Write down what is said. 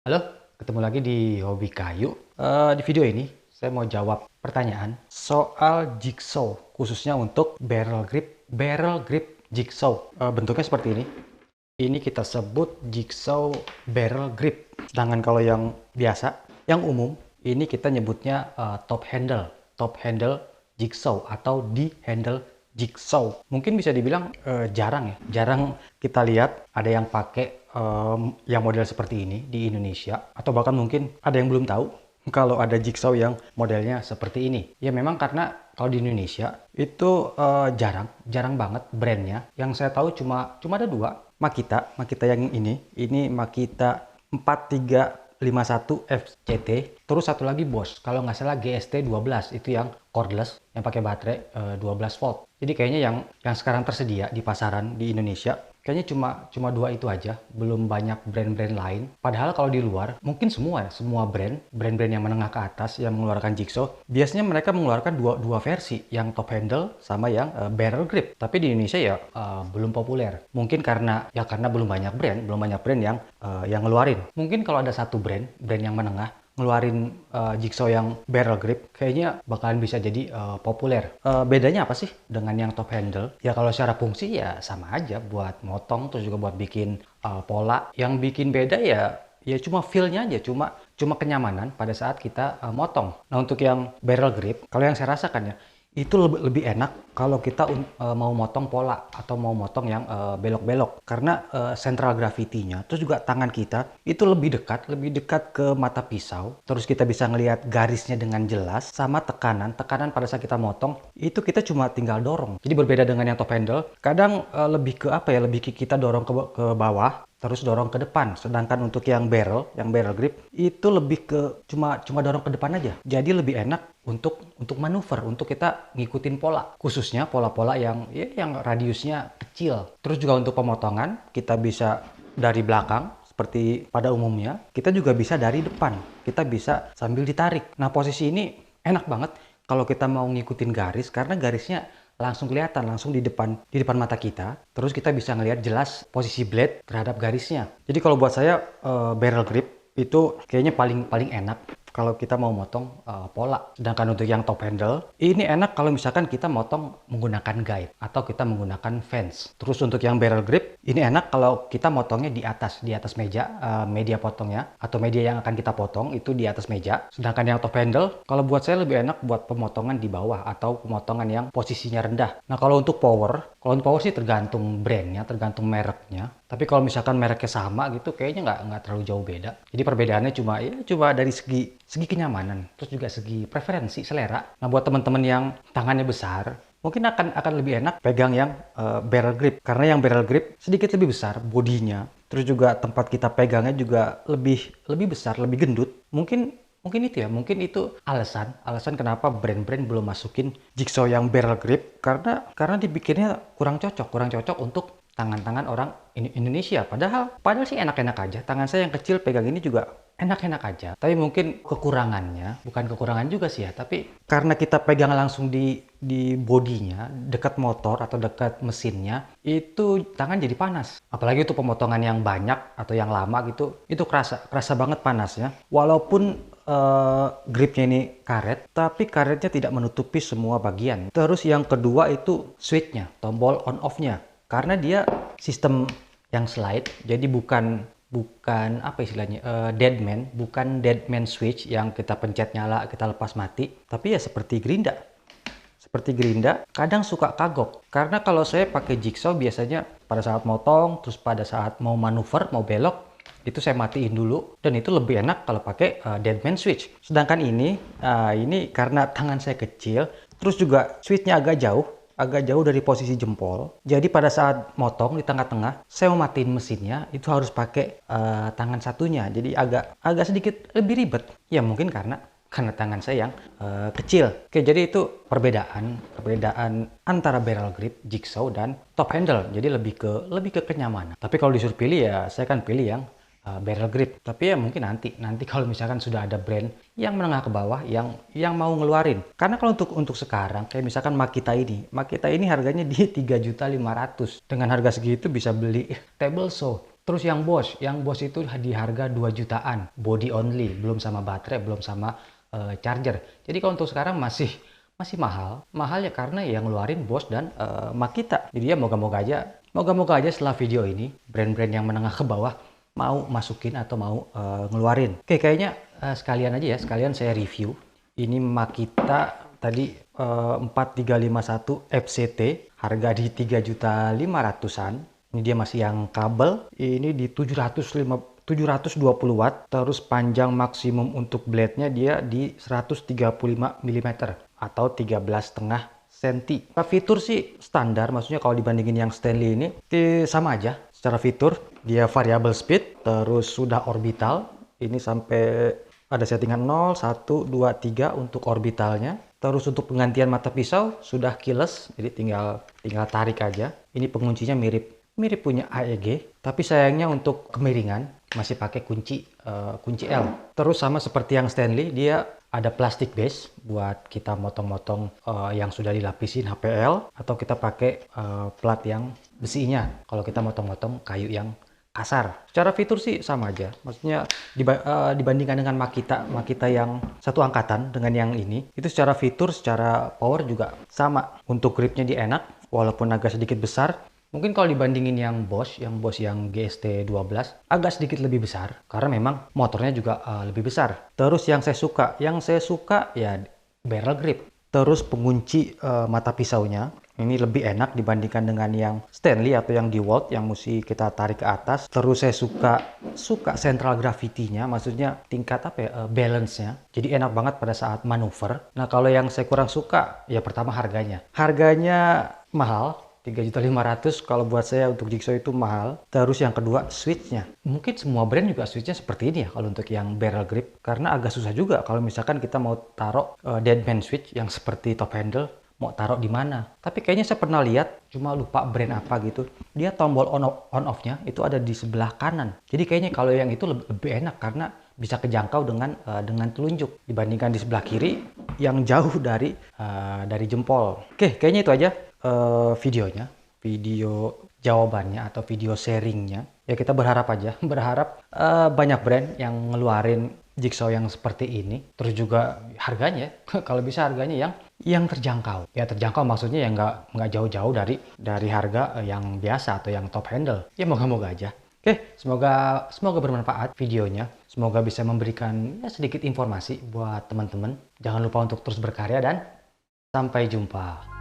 Halo, ketemu lagi di Hobi Kayu. Di video ini saya mau jawab pertanyaan soal jigsaw, khususnya untuk barrel grip jigsaw. Bentuknya seperti ini. Ini kita sebut jigsaw barrel grip. Sedangkan kalau yang biasa, yang umum, ini kita nyebutnya top handle jigsaw atau D-handle jigsaw. Mungkin bisa dibilang jarang ya, jarang kita lihat ada yang pakai yang model seperti ini di Indonesia, atau bahkan mungkin ada yang belum tahu kalau ada jigsaw yang modelnya seperti ini. Ya memang karena kalau di Indonesia itu jarang banget brandnya. Yang saya tahu cuma ada dua, Makita yang ini Makita 4351 FCT, terus satu lagi Bosch, kalau nggak salah GST 12, itu yang cordless yang pakai baterai 12 volt. Jadi kayaknya yang sekarang tersedia di pasaran di Indonesia kayaknya cuma dua itu aja, belum banyak brand-brand lain. Padahal kalau di luar mungkin semua brand-brand yang menengah ke atas yang mengeluarkan jigsaw, biasanya mereka mengeluarkan dua versi, yang top handle sama yang barrel grip. Tapi di Indonesia ya belum populer. Mungkin karena belum banyak brand yang ngeluarin. Mungkin kalau ada satu brand yang menengah ngeluarin jigsaw yang barrel grip, kayaknya bakalan bisa jadi populer. Bedanya apa sih dengan yang top handle? Ya kalau secara fungsi ya sama aja, buat motong terus juga buat bikin pola. Yang bikin beda ya cuma feel-nya aja, cuma kenyamanan pada saat kita motong. Nah untuk yang barrel grip, kalau yang saya rasakan ya, itu lebih enak kalau kita mau motong pola atau mau motong yang belok-belok, karena sentral gravitinya terus juga tangan kita itu lebih dekat ke mata pisau, terus kita bisa ngelihat garisnya dengan jelas, sama tekanan pada saat kita motong itu kita cuma tinggal dorong. Jadi berbeda dengan yang top handle, kadang lebih ke apa ya, lebih ke kita dorong ke bawah terus dorong ke depan. Sedangkan untuk yang barrel grip itu lebih ke cuma dorong ke depan aja. Jadi lebih enak untuk manuver, untuk kita ngikutin pola. Khususnya pola-pola yang radiusnya kecil. Terus juga untuk pemotongan kita bisa dari belakang seperti pada umumnya, kita juga bisa dari depan. Kita bisa sambil ditarik. Nah, posisi ini enak banget kalau kita mau ngikutin garis, karena garisnya langsung kelihatan, langsung di depan mata kita. Terus kita bisa ngelihat jelas posisi blade terhadap garisnya. Jadi kalau buat saya barrel grip itu kayaknya paling enak kalau kita mau motong pola. Sedangkan untuk yang top handle, ini enak kalau misalkan kita motong menggunakan guide atau kita menggunakan fence. Terus untuk yang barrel grip, ini enak kalau kita motongnya di atas meja, media potongnya atau media yang akan kita potong itu di atas meja. Sedangkan yang top handle, kalau buat saya lebih enak buat pemotongan di bawah atau pemotongan yang posisinya rendah. Nah kalau untuk power sih tergantung brandnya, tergantung mereknya. Tapi kalau misalkan mereknya sama gitu, kayaknya nggak terlalu jauh beda. Jadi perbedaannya cuma dari segi kenyamanan, terus juga segi preferensi selera. Nah buat teman-teman yang tangannya besar, mungkin akan lebih enak pegang yang barrel grip, karena yang barrel grip sedikit lebih besar bodinya, terus juga tempat kita pegangnya juga lebih besar, lebih gendut. Mungkin itu alasan kenapa brand-brand belum masukin jigsaw yang barrel grip, karena dipikirnya kurang cocok untuk tangan-tangan orang Indonesia. Padahal sih enak-enak aja. Tangan saya yang kecil pegang ini juga enak-enak aja. Tapi mungkin kekurangannya, bukan kekurangan juga sih ya, tapi karena kita pegang langsung di bodinya, dekat motor atau dekat mesinnya, itu tangan jadi panas. Apalagi itu pemotongan yang banyak atau yang lama gitu, itu kerasa banget panasnya. Walaupun gripnya ini karet, tapi karetnya tidak menutupi semua bagian. Terus yang kedua itu switchnya, tombol on off-nya. Karena dia sistem yang slide, jadi bukan apa istilahnya, bukan dead man switch yang kita pencet nyala, kita lepas mati. Tapi ya seperti gerinda, kadang suka kagok. Karena kalau saya pakai jigsaw biasanya pada saat motong, terus pada saat mau manuver, mau belok, itu saya matiin dulu, dan itu lebih enak kalau pakai dead man switch. Sedangkan ini karena tangan saya kecil, terus juga switchnya agak jauh dari posisi jempol. Jadi pada saat motong di tengah-tengah, saya mau matiin mesinnya itu harus pakai tangan satunya. Jadi agak sedikit lebih ribet. Ya mungkin karena tangan saya yang kecil. Oke, jadi itu perbedaan antara barrel grip, jigsaw, dan top handle. Jadi lebih ke kenyamanan. Tapi kalau disuruh pilih ya saya kan pilih yang barrel grip. Tapi ya mungkin nanti kalau misalkan sudah ada brand yang menengah ke bawah yang mau ngeluarin. Karena kalau untuk sekarang kayak misalkan Makita ini harganya di 3.500.000. Dengan harga segitu bisa beli table saw, Terus yang Bosch itu di harga 2 jutaan, body only, belum sama baterai, belum sama charger. Jadi kalau untuk sekarang masih mahal. Mahal ya karena yang ngeluarin Bosch dan Makita. Jadi ya moga-moga aja setelah video ini brand-brand yang menengah ke bawah mau masukin atau mau ngeluarin. Oke, kayaknya sekalian aja ya, sekalian saya review. Ini Makita tadi 4351 FCT, harga di 3.500.000-an. Ini dia masih yang kabel, ini di 720 watt, terus panjang maksimum untuk blade-nya dia di 135 mm atau 13,5 cm. Fitur sih standar, maksudnya kalau dibandingin yang Stanley ini sama aja. Secara fitur dia variable speed, terus sudah orbital, ini sampai ada settingan 0, 1, 2, 3 untuk orbitalnya. Terus untuk penggantian mata pisau sudah keyless, jadi tinggal tarik aja. Ini penguncinya mirip punya AEG, tapi sayangnya untuk kemiringan masih pakai kunci L. Terus sama seperti yang Stanley, dia ada plastik base buat kita motong-motong yang sudah dilapisin HPL, atau kita pakai plat yang besinya kalau kita motong-motong kayu yang kasar. Secara fitur sih sama aja, maksudnya dibandingkan dengan Makita yang satu angkatan dengan yang ini, itu secara fitur, secara power juga sama. Untuk gripnya dia enak walaupun agak sedikit besar. Mungkin kalau dibandingin yang Bosch yang GST 12 agak sedikit lebih besar karena memang motornya juga lebih besar. Terus yang saya suka ya barrel grip. Terus pengunci mata pisaunya ini lebih enak dibandingkan dengan yang Stanley atau yang DeWalt yang mesti kita tarik ke atas. Terus saya suka central gravity-nya, maksudnya tingkat balance-nya. Jadi enak banget pada saat manuver. Nah, kalau yang saya kurang suka ya pertama harganya. Harganya mahal. 3.500.000 kalau buat saya untuk Jigsaw itu mahal. Terus yang kedua switchnya. Mungkin semua brand juga switchnya seperti ini ya kalau untuk yang barrel grip. Karena agak susah juga kalau misalkan kita mau taruh deadman switch yang seperti top handle, mau taruh di mana. Tapi kayaknya saya pernah lihat, cuma lupa brand apa gitu. Dia tombol on off-nya itu ada di sebelah kanan. Jadi kayaknya kalau yang itu lebih enak karena bisa kejangkau dengan telunjuk dibandingkan di sebelah kiri yang jauh dari jempol. Oke, kayaknya itu aja videonya, video jawabannya atau video sharingnya. Ya kita berharap banyak brand yang ngeluarin Jigsaw yang seperti ini. Terus juga harganya, kalau bisa harganya yang terjangkau. Ya terjangkau maksudnya yang nggak jauh-jauh dari harga yang biasa atau yang top handle. Ya moga-moga aja. Oke, semoga bermanfaat videonya. Semoga bisa memberikan sedikit informasi buat teman-teman. Jangan lupa untuk terus berkarya dan sampai jumpa.